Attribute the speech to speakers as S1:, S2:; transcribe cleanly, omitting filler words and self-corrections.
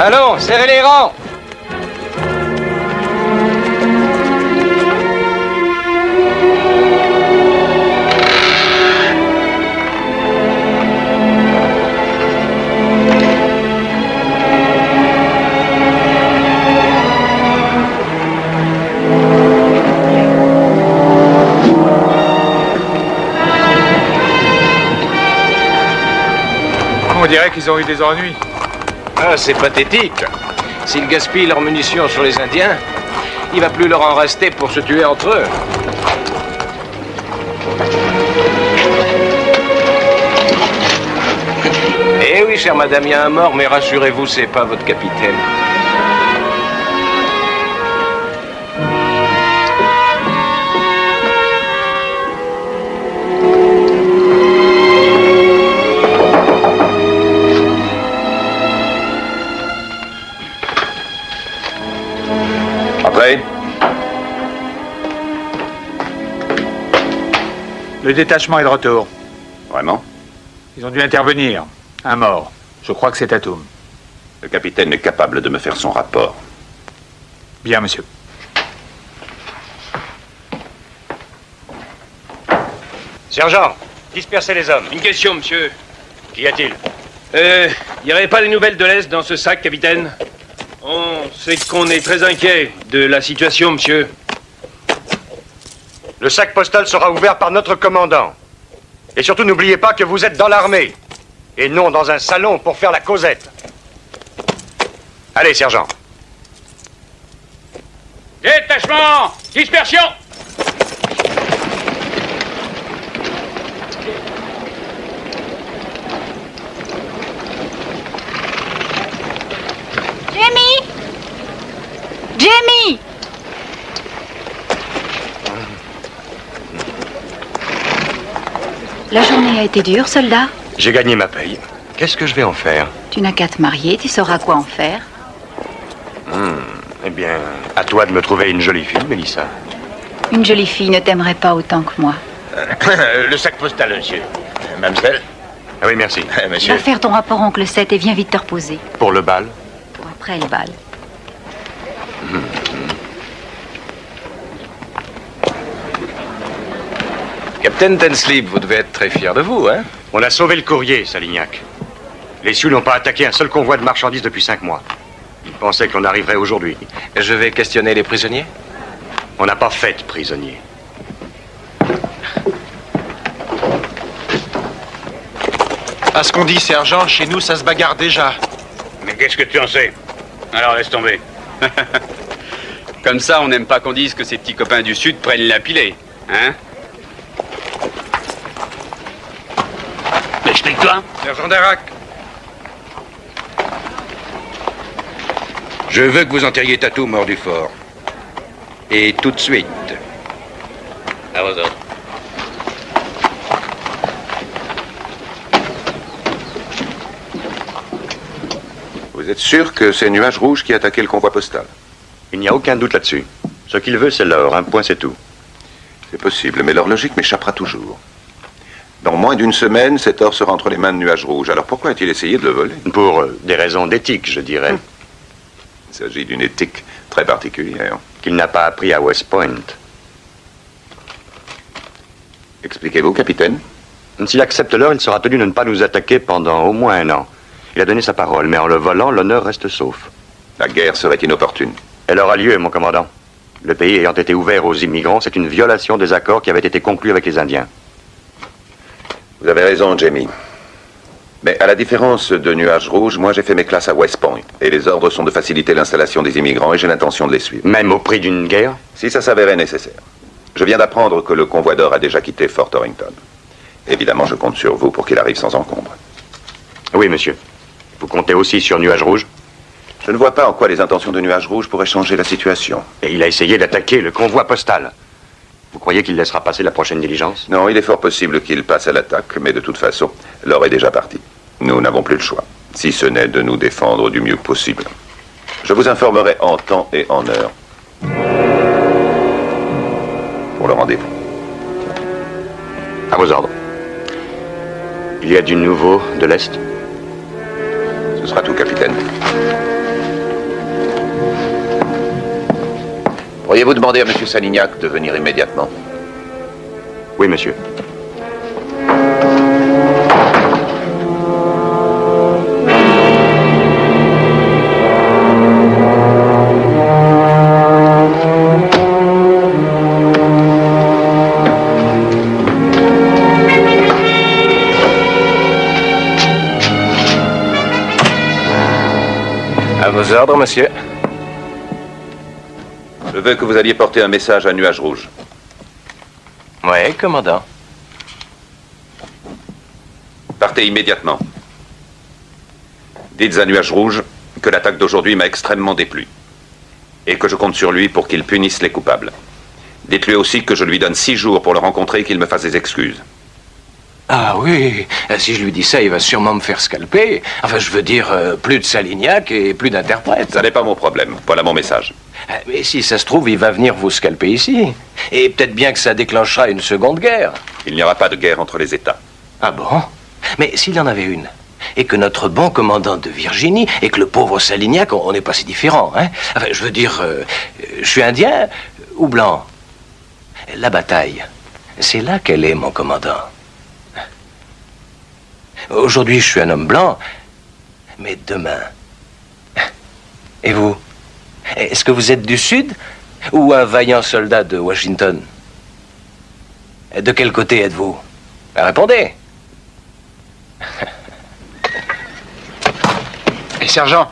S1: Allons, serrez les rangs.
S2: On dirait qu'ils ont eu des ennuis.
S1: Ah, c'est pathétique. S'ils gaspillent leurs munitions sur les Indiens, il va plus leur en rester pour se tuer entre eux. Eh oui, chère madame, il y a un mort, mais rassurez-vous, c'est pas votre capitaine.
S2: Le détachement est de retour.
S3: Vraiment?
S2: Ils ont dû intervenir. Un mort. Je crois que c'est Tatum.
S3: Le capitaine est capable de me faire son rapport.
S2: Bien, monsieur.
S4: Sergent, dispersez les hommes.
S5: Une question, monsieur.
S4: Qu'y a-t-il?
S5: Il n'y avait pas des nouvelles de l'Est dans ce sac, capitaine? On sait qu'on est très inquiet de la situation, monsieur.
S4: Le sac postal sera ouvert par notre commandant. Et surtout, n'oubliez pas que vous êtes dans l'armée. Et non dans un salon pour faire la causette. Allez, sergent.
S5: Détachement! Dispersion!
S6: Jamie! Jamie! La journée a été dure, soldat?
S4: J'ai gagné ma paye. Qu'est-ce que je vais en faire?
S6: Tu n'as qu'à te marier, tu sauras quoi en faire.
S4: Eh bien, à toi de me trouver une jolie fille, Mélissa.
S6: Une jolie fille ne t'aimerait pas autant que moi.
S7: Le sac postal, monsieur. Mademoiselle?
S4: Ah oui, merci.
S7: Monsieur?
S6: Va faire ton rapport oncle 7 et viens vite te reposer.
S4: Pour le bal?
S6: Pour après le bal.
S1: Capitaine Tenslip, vous devez être très fier de vous, hein?
S4: On a sauvé le courrier, Salignac. Les Sioux n'ont pas attaqué un seul convoi de marchandises depuis 5 mois. Ils pensaient qu'on arriverait aujourd'hui.
S1: Je vais questionner les prisonniers.
S4: On n'a pas fait de prisonniers.
S8: À ce qu'on dit, sergent, chez nous, ça se bagarre déjà.
S7: Mais qu'est-ce que tu en sais? Alors laisse tomber.
S9: Comme ça, on n'aime pas qu'on dise que ces petits copains du Sud prennent la pilée, hein?
S7: Explique-toi.
S5: Sergent Darac.
S10: Je veux que vous enterriez Tatum hors du fort. Et tout de suite.
S7: À vos ordres.
S3: Vous êtes sûr que c'est Nuage Rouge qui a attaqué le convoi postal?
S4: Il n'y a aucun doute là-dessus. Ce qu'il veut, c'est l'or. Un point, c'est tout.
S3: C'est possible, mais leur logique m'échappera toujours. Dans moins d'une semaine, cet or sera entre les mains de Nuage Rouge. Alors pourquoi a-t-il essayé de le voler?
S4: Pour des raisons d'éthique, je dirais.
S3: Il s'agit d'une éthique très particulière.
S4: Qu'il n'a pas appris à West Point.
S3: Expliquez-vous, capitaine?
S4: S'il accepte l'or, il sera tenu de ne pas nous attaquer pendant au moins 1 an. Il a donné sa parole, mais en le volant, l'honneur reste sauf.
S3: La guerre serait inopportune.
S4: Elle aura lieu, mon commandant. Le pays ayant été ouvert aux immigrants, c'est une violation des accords qui avaient été conclus avec les Indiens.
S3: Vous avez raison, Jamie. Mais à la différence de Nuage Rouge, moi j'ai fait mes classes à West Point. Et les ordres sont de faciliter l'installation des immigrants et j'ai l'intention de les suivre.
S4: Même au prix d'une guerre?
S3: Si ça s'avérait nécessaire. Je viens d'apprendre que le convoi d'or a déjà quitté Fort Torrington. Évidemment, je compte sur vous pour qu'il arrive sans encombre.
S4: Oui, monsieur. Vous comptez aussi sur Nuage Rouge?
S3: Je ne vois pas en quoi les intentions de Nuage Rouge pourraient changer la situation.
S4: Et il a essayé d'attaquer le convoi postal. Vous croyez qu'il laissera passer la prochaine diligence?
S3: Non, il est fort possible qu'il passe à l'attaque, mais de toute façon, l'or est déjà parti. Nous n'avons plus le choix, si ce n'est de nous défendre du mieux possible. Je vous informerai en temps et en heure. Pour le rendez-vous.
S4: À vos ordres. Il y a du nouveau de l'Est?
S3: Ce sera tout, capitaine. Pourriez-vous demander à M. Salignac de venir immédiatement?
S4: Oui, monsieur.
S1: À vos ordres, monsieur.
S3: Je veux que vous alliez porter un message à Nuage Rouge.
S1: Oui, commandant.
S3: Partez immédiatement. Dites à Nuage Rouge que l'attaque d'aujourd'hui m'a extrêmement déplu. Et que je compte sur lui pour qu'il punisse les coupables. Dites-lui aussi que je lui donne 6 jours pour le rencontrer et qu'il me fasse des excuses.
S1: Ah oui, si je lui dis ça, il va sûrement me faire scalper. Enfin, je veux dire, plus de Salignac et plus d'interprètes.
S3: Ça n'est pas mon problème. Voilà mon message.
S1: Mais si ça se trouve, il va venir vous scalper ici. Et peut-être bien que ça déclenchera une seconde guerre.
S3: Il n'y aura pas de guerre entre les États.
S1: Ah bon? Mais s'il y en avait une, et que notre bon commandant de Virginie, et que le pauvre Salignac, on n'est pas si différents, hein? Enfin, je veux dire, je suis indien ou blanc? La bataille, c'est là qu'elle est, mon commandant. Aujourd'hui, je suis un homme blanc, mais demain... Et vous? Est-ce que vous êtes du Sud ou un vaillant soldat de Washington? De quel côté êtes-vous? Répondez.
S8: Et sergent,